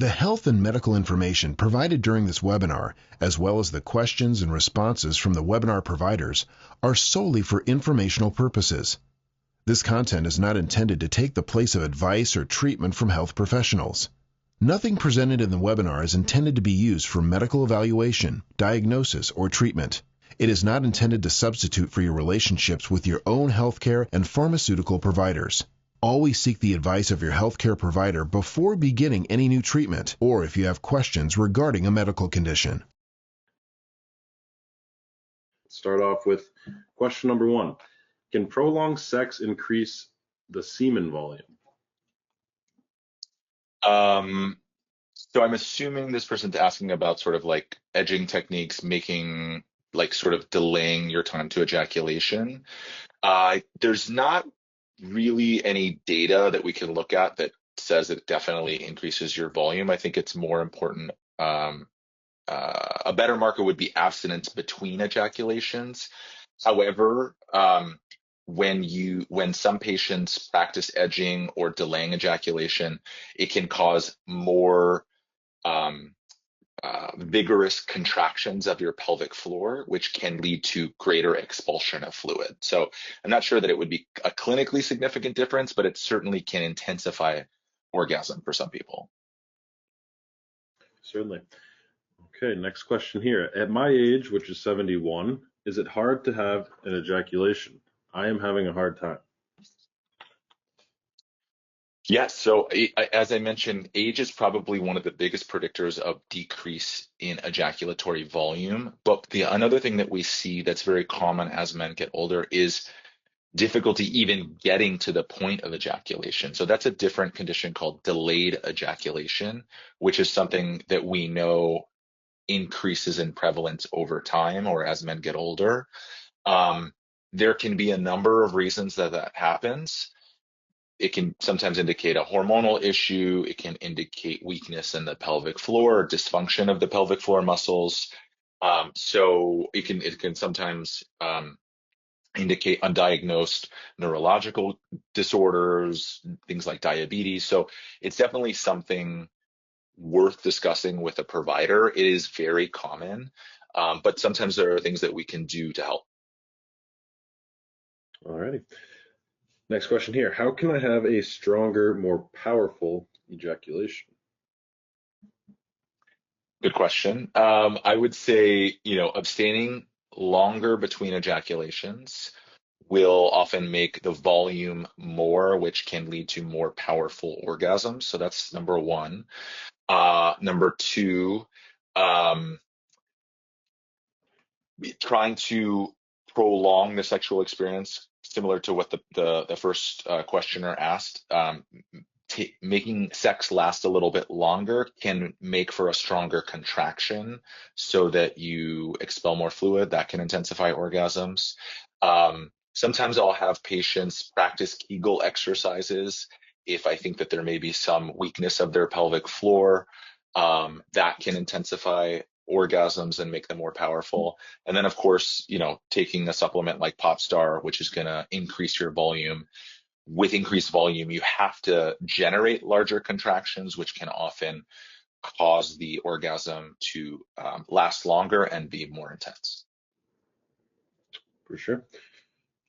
The health and medical information provided during this webinar, as well as the questions and responses from the webinar providers, are solely for informational purposes. This content is not intended to take the place of advice or treatment from health professionals. Nothing presented in the webinar is intended to be used for medical evaluation, diagnosis, or treatment. It is not intended to substitute for your relationships with your own healthcare and pharmaceutical providers. Always seek the advice of your healthcare provider before beginning any new treatment, or if you have questions regarding a medical condition. Start off with question number 1. Can prolonged sex increase the semen volume? So I'm assuming this person's asking about sort of like edging techniques, making like sort of delaying your time to ejaculation. There's not really any data that we can look at that says it definitely increases your volume. I think it's more important. A better marker would be abstinence between ejaculations. However, when some patients practice edging or delaying ejaculation, it can cause more vigorous contractions of your pelvic floor, which can lead to greater expulsion of fluid. So I'm not sure that it would be a clinically significant difference, but it certainly can intensify orgasm for some people. Certainly. Okay, next question here. At my age, which is 71, is it hard to have an ejaculation? I am having a hard time. Yes, so as I mentioned, age is probably one of the biggest predictors of decrease in ejaculatory volume. But another thing that we see that's very common as men get older is difficulty even getting to the point of ejaculation. So that's a different condition called delayed ejaculation, which is something that we know increases in prevalence over time or as men get older. There can be a number of reasons that happens. It can sometimes indicate a hormonal issue. It can indicate weakness in the pelvic floor, or dysfunction of the pelvic floor muscles. So it can sometimes indicate undiagnosed neurological disorders, things like diabetes. So it's definitely something worth discussing with a provider. It is very common, but sometimes there are things that we can do to help. All righty. Next question here. How can I have a stronger, more powerful ejaculation? Good question. I would say, abstaining longer between ejaculations will often make the volume more, which can lead to more powerful orgasms. So that's number 1. Number 2, trying to prolong the sexual experience, similar to what the first questioner asked. Making sex last a little bit longer can make for a stronger contraction so that you expel more fluid. That can intensify orgasms. Sometimes I'll have patients practice Kegel exercises if I think that there may be some weakness of their pelvic floor. That can intensify orgasms and make them more powerful. And then, of course, taking a supplement like Popstar, which is going to increase your volume. With increased volume, you have to generate larger contractions, which can often cause the orgasm to last longer and be more intense. For sure.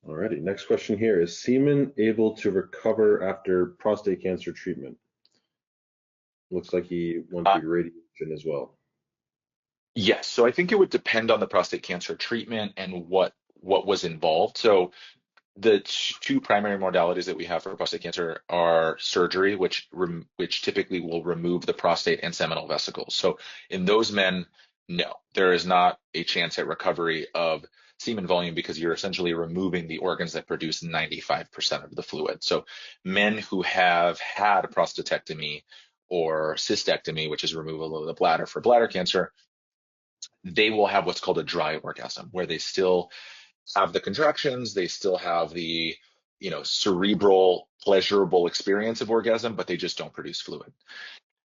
Alrighty, next question here. Is semen able to recover after prostate cancer treatment? Looks like he went through radiation as well. Yes, so I think it would depend on the prostate cancer treatment and what was involved. So the 2 primary modalities that we have for prostate cancer are surgery, which typically will remove the prostate and seminal vesicles. So in those men, no, there is not a chance at recovery of semen volume because you're essentially removing the organs that produce 95% of the fluid. So men who have had a prostatectomy or cystectomy, which is removal of the bladder for bladder cancer, they will have what's called a dry orgasm, where they still have the contractions, they still have the cerebral pleasurable experience of orgasm, but they just don't produce fluid.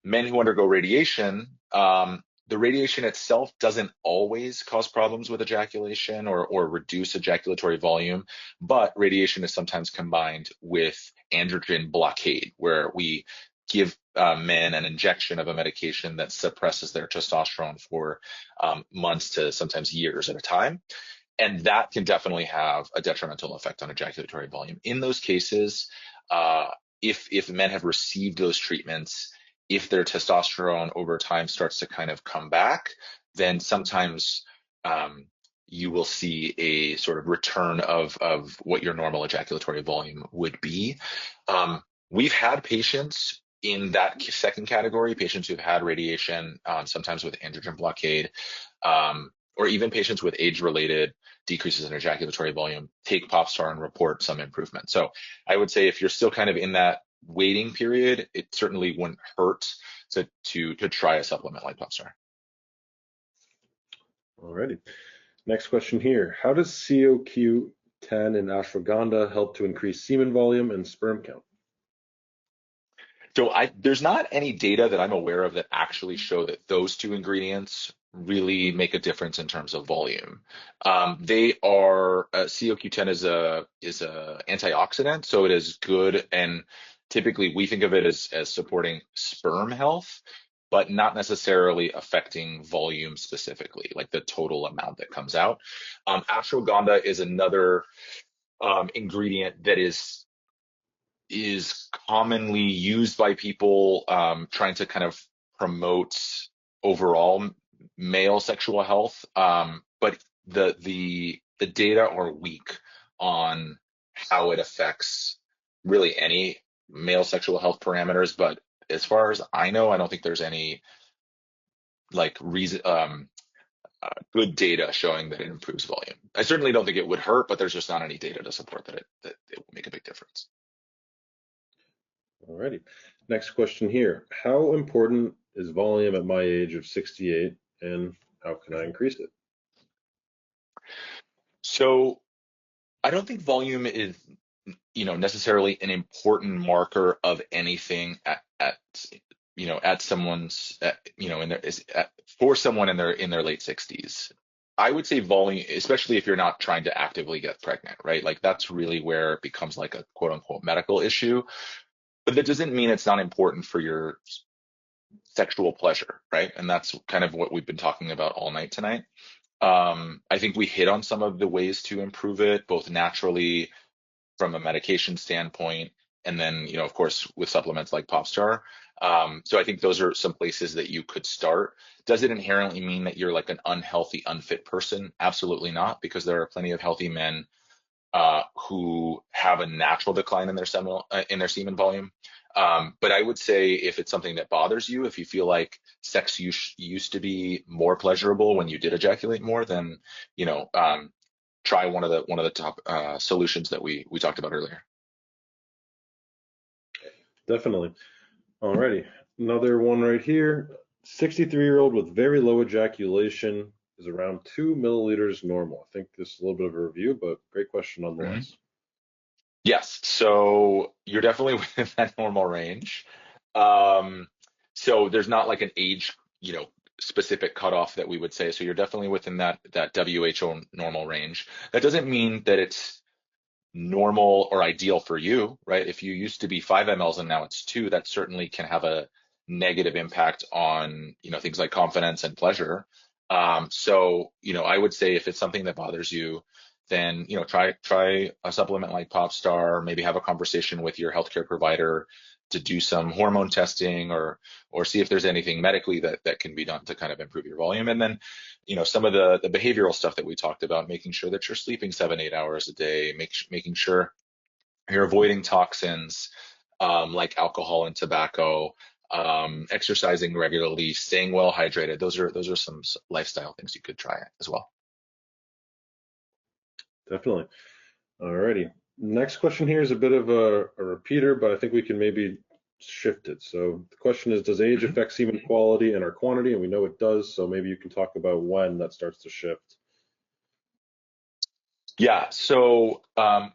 Men who undergo radiation, the radiation itself doesn't always cause problems with ejaculation or reduce ejaculatory volume, but radiation is sometimes combined with androgen blockade, where we give men an injection of a medication that suppresses their testosterone for months to sometimes years at a time. And that can definitely have a detrimental effect on ejaculatory volume. In those cases, if men have received those treatments, if their testosterone over time starts to kind of come back, then sometimes you will see a sort of return of what your normal ejaculatory volume would be. We've had patients in that second category, patients who've had radiation, sometimes with androgen blockade, or even patients with age-related decreases in ejaculatory volume, take PopStar and report some improvement. So I would say if you're still kind of in that waiting period, it certainly wouldn't hurt to try a supplement like PopStar. Alrighty. Next question here. How does CoQ10 and ashwagandha help to increase semen volume and sperm count? So there's not any data that I'm aware of that actually show that those two ingredients really make a difference in terms of volume. They are CoQ10 is a antioxidant, so it is good, and typically we think of it as supporting sperm health, but not necessarily affecting volume specifically, like the total amount that comes out. Ashwagandha is another ingredient that is commonly used by people trying to kind of promote overall male sexual health, but the data are weak on how it affects really any male sexual health parameters. But as far as I know, I don't think there's any like reason good data showing that it improves volume. I certainly don't think it would hurt, but there's just not any data to support that it will make a big difference. Alrighty. Next question here. How important is volume at my age of 68, and how can I increase it? So I don't think volume is, necessarily an important marker of anything at someone's, for someone in their late 60s. I would say volume, especially if you're not trying to actively get pregnant, right? Like that's really where it becomes like a quote unquote medical issue. But that doesn't mean it's not important for your sexual pleasure, right? And that's kind of what we've been talking about all night tonight. I think we hit on some of the ways to improve it, both naturally from a medication standpoint, and then, of course, with supplements like PopStar. So I think those are some places that you could start. Does it inherently mean that you're like an unhealthy, unfit person? Absolutely not, because there are plenty of healthy men who have a natural decline in their semen volume. But I would say if it's something that bothers you, if you feel like sex used to be more pleasurable when you did ejaculate more, then try one of the top solutions that we talked about earlier. Definitely. Alrighty. Another one right here. 63-year-old with very low ejaculation is around 2 milliliters normal. I think this is a little bit of a review, but great question nonetheless. Mm-hmm. Yes, so you're definitely within that normal range. So there's not like an age, specific cutoff that we would say. So you're definitely within that WHO normal range. That doesn't mean that it's normal or ideal for you, right? If you used to be 5 mLs and now it's 2, that certainly can have a negative impact on, things like confidence and pleasure. So, I would say if it's something that bothers you, then, try a supplement like PopStar, maybe have a conversation with your healthcare provider to do some hormone testing or see if there's anything medically that can be done to kind of improve your volume. And then, some of the behavioral stuff that we talked about, making sure that you're sleeping 7-8 hours a day, making sure you're avoiding toxins like alcohol and tobacco, exercising regularly, staying well hydrated. Those are some lifestyle things you could try as well. Definitely. Alrighty. Next question here is a bit of a repeater, but I think we can maybe shift it. So the question is, does age affect semen quality and our quantity? And we know it does, so maybe you can talk about when that starts to shift. Yeah, so I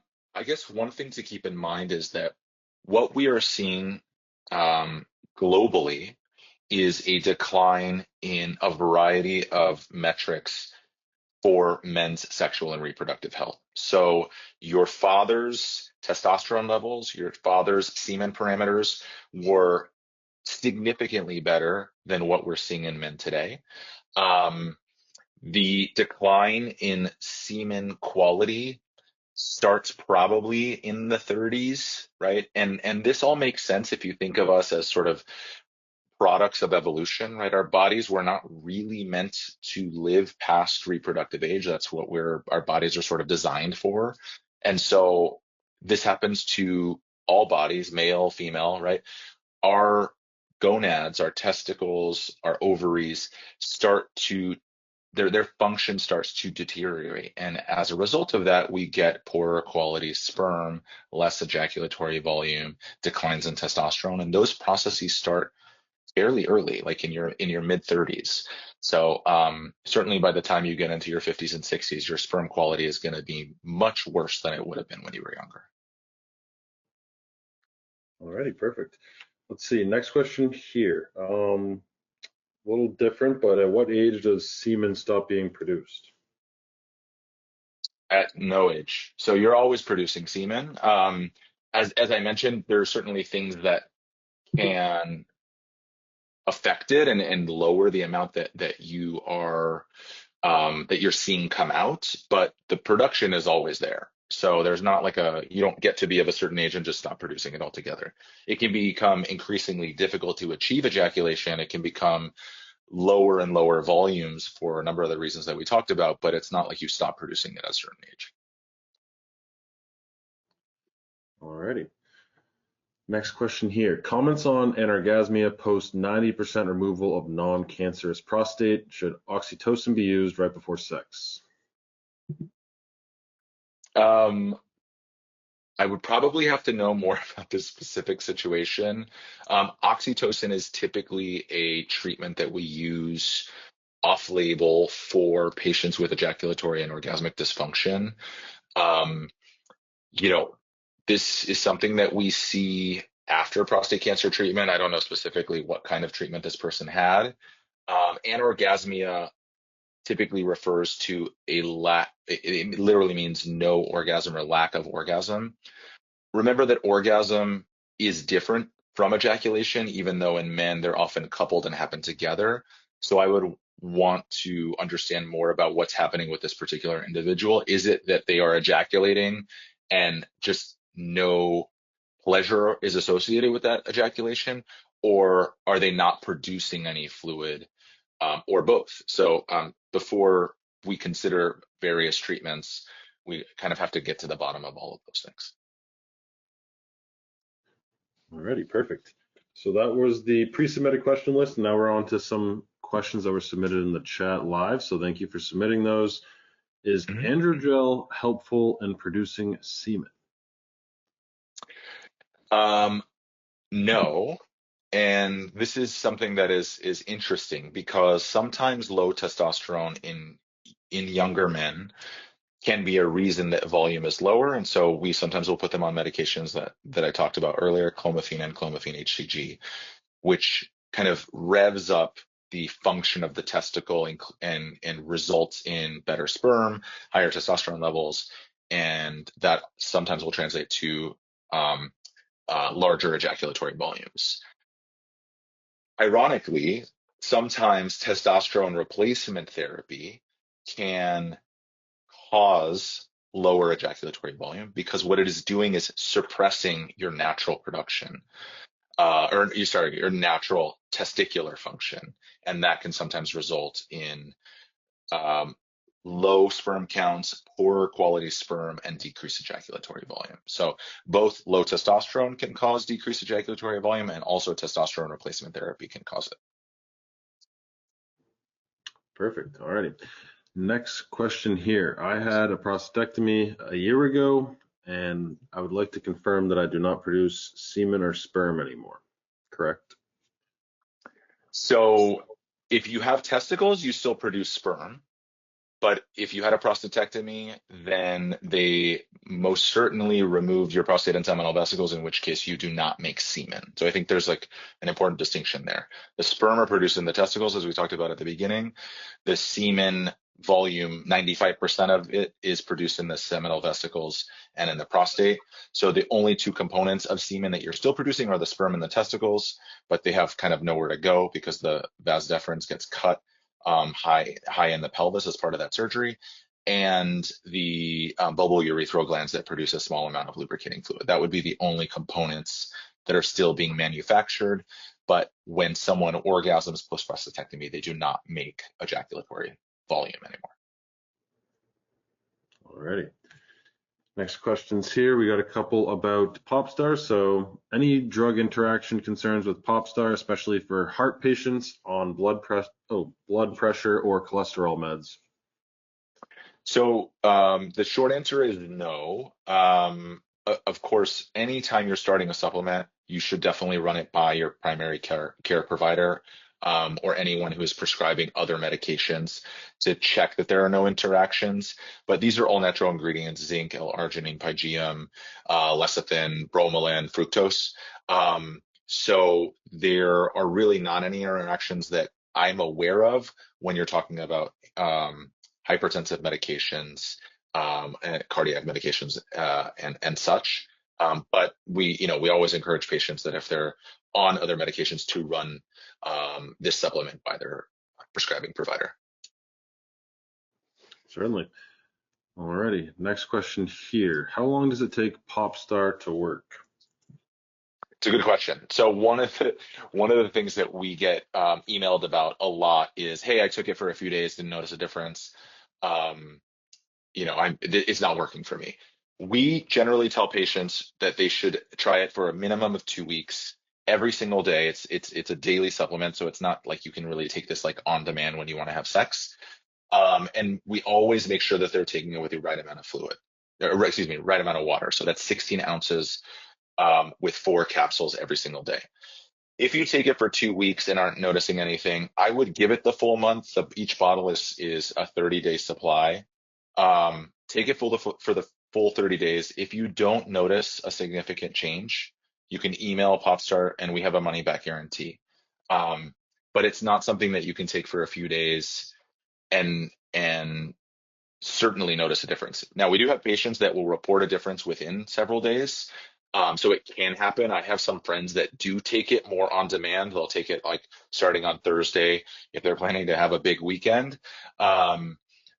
guess one thing to keep in mind is that what we are seeing globally is a decline in a variety of metrics for men's sexual and reproductive health. So your father's testosterone levels, your father's semen parameters were significantly better than what we're seeing in men today. The decline in semen quality starts probably in the 30s, right? And this all makes sense if you think of us as sort of products of evolution, right? Our bodies were not really meant to live past reproductive age. That's what our bodies are sort of designed for. And so this happens to all bodies, male, female, right? Our gonads, our testicles, our ovaries start to their function starts to deteriorate. And as a result of that, we get poorer quality sperm, less ejaculatory volume, declines in testosterone. And those processes start fairly early, like in your mid 30s. So certainly by the time you get into your 50s and 60s, your sperm quality is going to be much worse than it would have been when you were younger. Alrighty, perfect. Let's see. Next question here. A little different, but at what age does semen stop being produced? At no age. So you're always producing semen. As I mentioned, there are certainly things that can affect it and lower the amount that you are that you're seeing come out, but the production is always there. So there's not like you don't get to be of a certain age and just stop producing it altogether. It can become increasingly difficult to achieve ejaculation. It can become lower and lower volumes for a number of the reasons that we talked about, but it's not like you stop producing it at a certain age. Alrighty. Next question here. Comments on anorgasmia post 90% removal of non-cancerous prostate. Should oxytocin be used right before sex? I would probably have to know more about this specific situation. Oxytocin is typically a treatment that we use off-label for patients with ejaculatory and orgasmic dysfunction. Um, you know, this is something that we see after prostate cancer treatment. I don't know specifically what kind of treatment this person had. Anorgasmia typically refers to a lack, it literally means no orgasm or lack of orgasm. Remember that orgasm is different from ejaculation, even though in men they're often coupled and happen together. So I would want to understand more about what's happening with this particular individual. Is it that they are ejaculating and just no pleasure is associated with that ejaculation, or are they not producing any fluid, or both? So before we consider various treatments, we kind of have to get to the bottom of all of those things. Alrighty, perfect. So that was the pre-submitted question list. Now we're on to some questions that were submitted in the chat live. So thank you for submitting those. Is androgel helpful in producing semen? No. And this is something that is interesting because sometimes low testosterone in younger men can be a reason that volume is lower. And so we sometimes will put them on medications that I talked about earlier, clomiphene and clomiphene HCG, which kind of revs up the function of the testicle and results in better sperm, higher testosterone levels, and that sometimes will translate to larger ejaculatory volumes. Ironically, sometimes testosterone replacement therapy can cause lower ejaculatory volume because what it is doing is suppressing your natural production, your natural testicular function, and that can sometimes result in low sperm counts, poorer quality sperm, and decreased ejaculatory volume. So both low testosterone can cause decreased ejaculatory volume, and also testosterone replacement therapy can cause it. Perfect. Alrighty. Next question here. I had a prostatectomy a year ago, and I would like to confirm that I do not produce semen or sperm anymore. Correct? So if you have testicles, you still produce sperm. But if you had a prostatectomy, then they most certainly removed your prostate and seminal vesicles, in which case you do not make semen. So I think there's like an important distinction there. The sperm are produced in the testicles, as we talked about at the beginning. The semen volume, 95% of it is produced in the seminal vesicles and in the prostate. So the only two components of semen that you're still producing are the sperm and the testicles, but they have kind of nowhere to go because the vas deferens gets cut high in the pelvis as part of that surgery, and the bulbourethral glands that produce a small amount of lubricating fluid. That would be the only components that are still being manufactured. But when someone orgasms post prostatectomy, they do not make ejaculatory volume anymore. Alrighty. Next questions here. We got a couple about Popstar. So any drug interaction concerns with Popstar, especially for heart patients on blood pressure or cholesterol meds? So the short answer is no. Of course, anytime you're starting a supplement, you should definitely run it by your primary care provider, or anyone who is prescribing other medications to check that there are no interactions. But these are all natural ingredients: zinc, L-arginine, pygeum, lecithin, bromelain, fructose. So there are really not any interactions that I'm aware of when you're talking about hypertensive medications, and cardiac medications, and such. But we always encourage patients that if they're on other medications to run this supplement by their prescribing provider. Certainly. Alrighty. Next question here. How long does it take Popstar to work? It's a good question. So one of the things that we get emailed about a lot is, hey, I took it for a few days, didn't notice a difference. It's not working for me. We generally tell patients that they should try it for a minimum of 2 weeks, every single day. It's a daily supplement, so it's not like you can really take this like on demand when you want to have sex. And we always make sure that they're taking it with the right amount of fluid, or excuse me, right amount of water. So that's 16 ounces with 4 capsules every single day. If you take it for 2 weeks and aren't noticing anything, I would give it the full month. Each bottle is a 30-day supply. Take it for the full 30 days. If you don't notice a significant change, you can email Popstar and we have a money back guarantee. But it's not something that you can take for a few days and certainly notice a difference. Now, we do have patients that will report a difference within several days. So it can happen. I have some friends that do take it more on demand. They'll take it like starting on Thursday if they're planning to have a big weekend.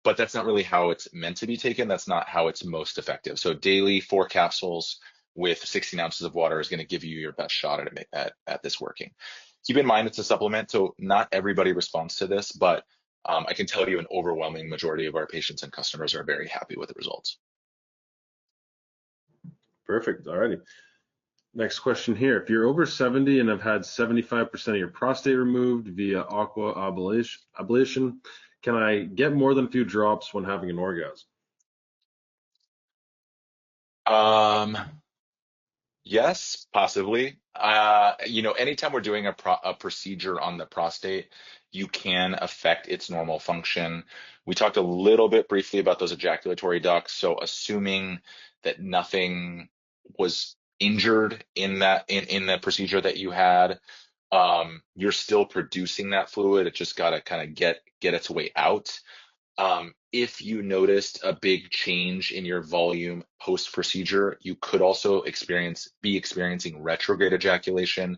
But that's not really how it's meant to be taken. That's not how it's most effective. So daily 4 capsules with 16 ounces of water is going to give you your best shot at this working. Keep in mind it's a supplement, so not everybody responds to this, but I can tell you an overwhelming majority of our patients and customers are very happy with the results. Perfect. Alrighty. Next question here. If you're over 70 and have had 75% of your prostate removed via aqua ablation, can I get more than a few drops when having an orgasm? Yes, possibly. Anytime we're doing a procedure on the prostate, you can affect its normal function. We talked a little bit briefly about those ejaculatory ducts. So assuming that nothing was injured in the procedure that you had, you're still producing that fluid. It just got to kind of get its way out. If you noticed a big change in your volume post-procedure, you could also be experiencing retrograde ejaculation.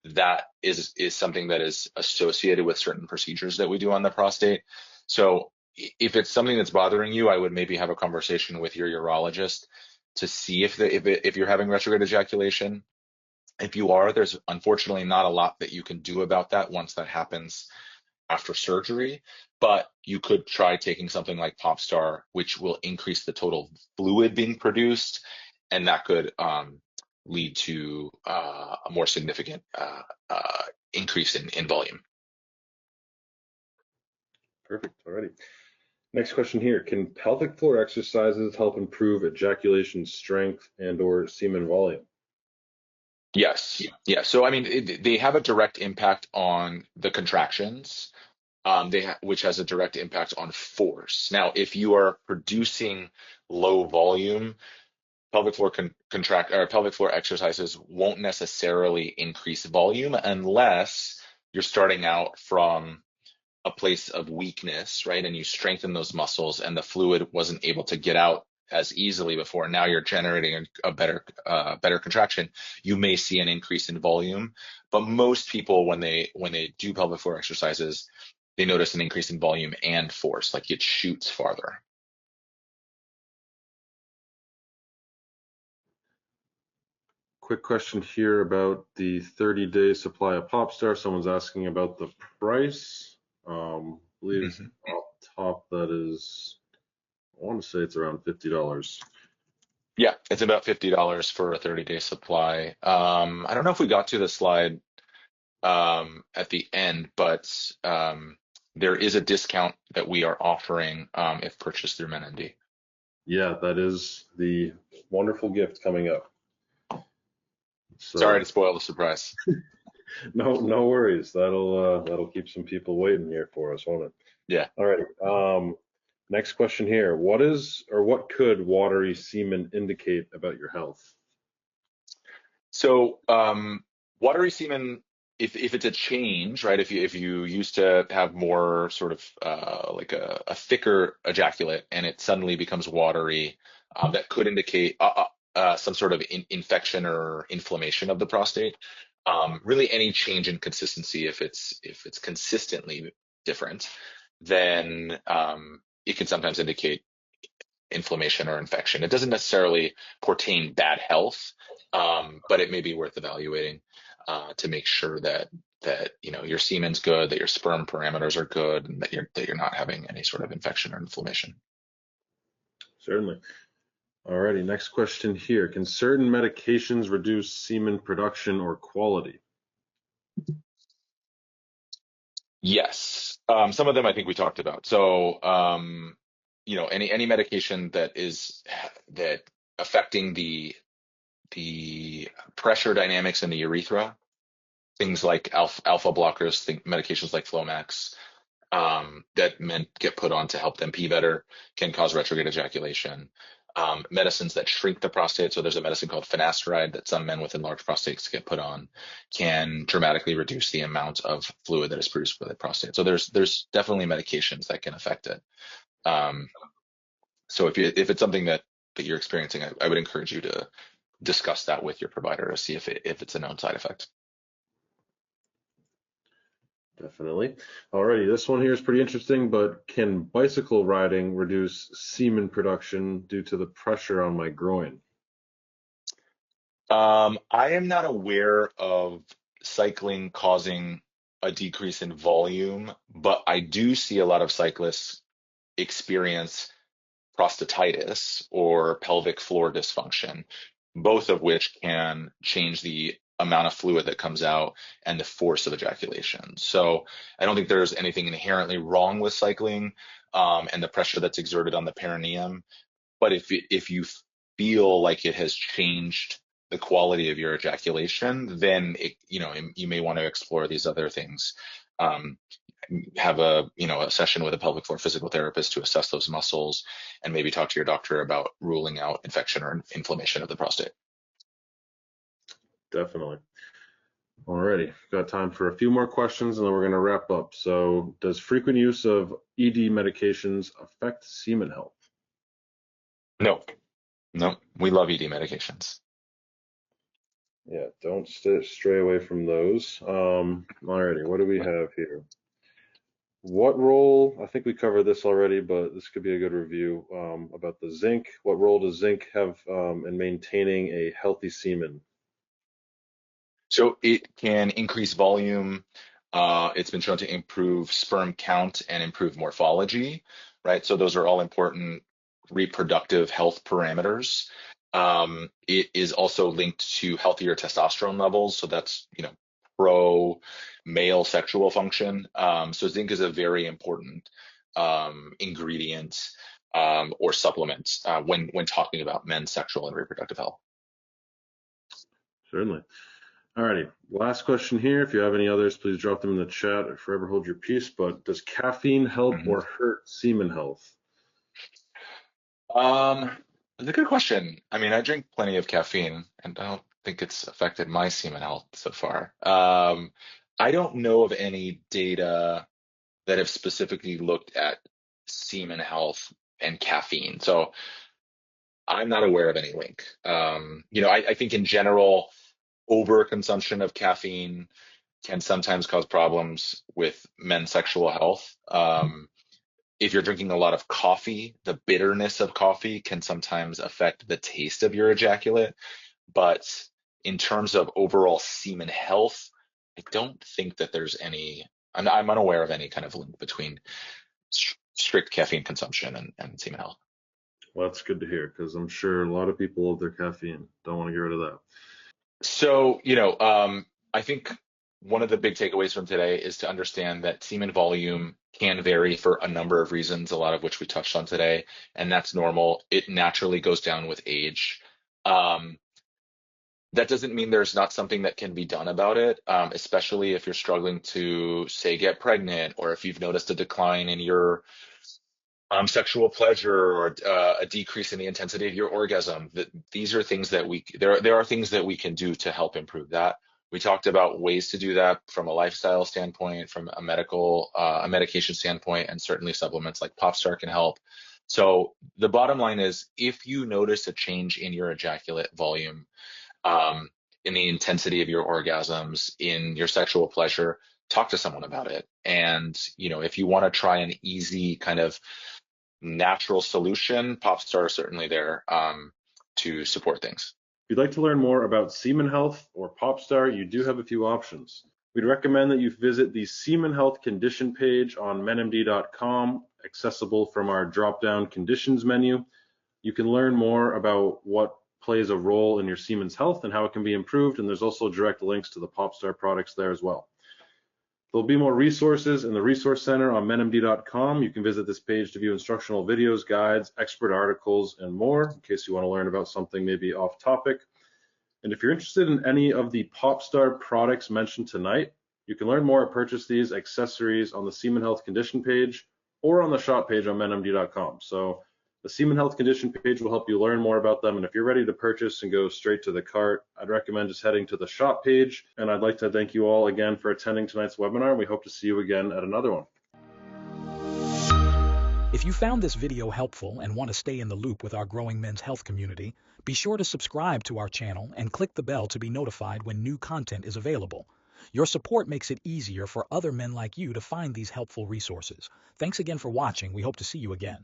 That is something that is associated with certain procedures that we do on the prostate. So if it's something that's bothering you, I would maybe have a conversation with your urologist to see if you're having retrograde ejaculation. If you are, there's unfortunately not a lot that you can do about that once that happens after surgery, but you could try taking something like Popstar, which will increase the total fluid being produced, and that could lead to a more significant increase in volume. Perfect. Alrighty. Next question here. Can pelvic floor exercises help improve ejaculation strength and/or semen volume? Yes. Yeah. So, I mean, they have a direct impact on the contractions, which has a direct impact on force. Now, if you are producing low volume, pelvic floor pelvic floor exercises won't necessarily increase volume unless you're starting out from a place of weakness, right? And you strengthen those muscles and the fluid wasn't able to get out as easily before. Now you're generating a better contraction. You may see an increase in volume, but most people when they do pelvic floor exercises, they notice an increase in volume and force, like it shoots farther. Quick question here about the 30-day supply of Popstar. Someone's asking about the price. I believe it's off top that is, I want to say it's around $50. Yeah, it's about $50 for a 30-day supply. I don't know if we got to the slide at the end, but there is a discount that we are offering if purchased through MenMD. Yeah, that is the wonderful gift coming up. So, Sorry to spoil the surprise. no worries. That'll keep some people waiting here for us, won't it? Yeah. All right. Next question here. What could watery semen indicate about your health? So watery semen, if it's a change, right? If you used to have more sort of like a thicker ejaculate and it suddenly becomes watery, that could indicate some sort of infection or inflammation of the prostate. Really, any change in consistency, if it's consistently different, then it can sometimes indicate inflammation or infection. It doesn't necessarily portend bad health, but it may be worth evaluating to make sure that your semen's good, that your sperm parameters are good, and that you're not having any sort of infection or inflammation. Certainly. Alrighty, next question here. Can certain medications reduce semen production or quality? Yes. Some of them I think we talked about. So, any medication that is affecting the pressure dynamics in the urethra, things like alpha blockers, medications like Flomax, that men get put on to help them pee better, can cause retrograde ejaculation. Medicines that shrink the prostate, so there's a medicine called finasteride that some men with enlarged prostates get put on, can dramatically reduce the amount of fluid that is produced by the prostate. So there's definitely medications that can affect it. So if it's something that you're experiencing, I would encourage you to discuss that with your provider to see if it's a known side effect. Definitely. Alrighty, this one here is pretty interesting, but can bicycle riding reduce semen production due to the pressure on my groin? I am not aware of cycling causing a decrease in volume, but I do see a lot of cyclists experience prostatitis or pelvic floor dysfunction, both of which can change the amount of fluid that comes out and the force of ejaculation. So I don't think there's anything inherently wrong with cycling and the pressure that's exerted on the perineum. But if you feel like it has changed the quality of your ejaculation, then you may want to explore these other things. Have a session with a pelvic floor physical therapist to assess those muscles, and maybe talk to your doctor about ruling out infection or inflammation of the prostate. Definitely. Alrighty, got time for a few more questions and then we're going to wrap up. So, does frequent use of ED medications affect semen health? No, we love ED medications. Yeah, don't stray away from those. Alrighty, what do we have here? What role, I think we covered this already, but this could be a good review about the zinc. What role does zinc have in maintaining a healthy semen? So it can increase volume. It's been shown to improve sperm count and improve morphology, right? So those are all important reproductive health parameters. It is also linked to healthier testosterone levels. So that's, pro male sexual function. So zinc is a very important ingredient or supplement when talking about men's sexual and reproductive health. Certainly. Alrighty, last question here. If you have any others, please drop them in the chat or forever hold your peace. But does caffeine help or hurt semen health? It's a good question. I mean, I drink plenty of caffeine, and I don't think it's affected my semen health so far. I don't know of any data that have specifically looked at semen health and caffeine. So I'm not aware of any link. I think in general, overconsumption of caffeine can sometimes cause problems with men's sexual health. If you're drinking a lot of coffee, the bitterness of coffee can sometimes affect the taste of your ejaculate. But in terms of overall semen health, I don't think that there's any, I'm unaware of any kind of link between strict caffeine consumption and semen health. Well, that's good to hear, because I'm sure a lot of people love their caffeine. Don't want to get rid of that. So, I think one of the big takeaways from today is to understand that semen volume can vary for a number of reasons, a lot of which we touched on today, and that's normal. It naturally goes down with age. That doesn't mean there's not something that can be done about it, especially if you're struggling to, say, get pregnant, or if you've noticed a decline in your sexual pleasure, or a decrease in the intensity of your orgasm. These are things that there are things that we can do to help improve that. We talked about ways to do that from a lifestyle standpoint, from a medication standpoint, and certainly supplements like Popstar can help. So the bottom line is, if you notice a change in your ejaculate volume, in the intensity of your orgasms, in your sexual pleasure, talk to someone about it. And, if you want to try an easy kind of natural solution, Popstar is certainly there to support things. If you'd like to learn more about semen health or Popstar, you do have a few options. We'd recommend that you visit the Semen Health Condition page on menmd.com, accessible from our drop-down conditions menu. You can learn more about what plays a role in your semen's health and how it can be improved, and there's also direct links to the Popstar products there as well. There'll be more resources in the Resource Center on menmd.com. You can visit this page to view instructional videos, guides, expert articles, and more, in case you want to learn about something maybe off topic. And if you're interested in any of the Popstar products mentioned tonight, you can learn more or purchase these accessories on the Semen Health Condition page or on the shop page on menmd.com. So the Semen Health Condition page will help you learn more about them. And if you're ready to purchase and go straight to the cart, I'd recommend just heading to the shop page. And I'd like to thank you all again for attending tonight's webinar. We hope to see you again at another one. If you found this video helpful and want to stay in the loop with our growing men's health community, be sure to subscribe to our channel and click the bell to be notified when new content is available. Your support makes it easier for other men like you to find these helpful resources. Thanks again for watching. We hope to see you again.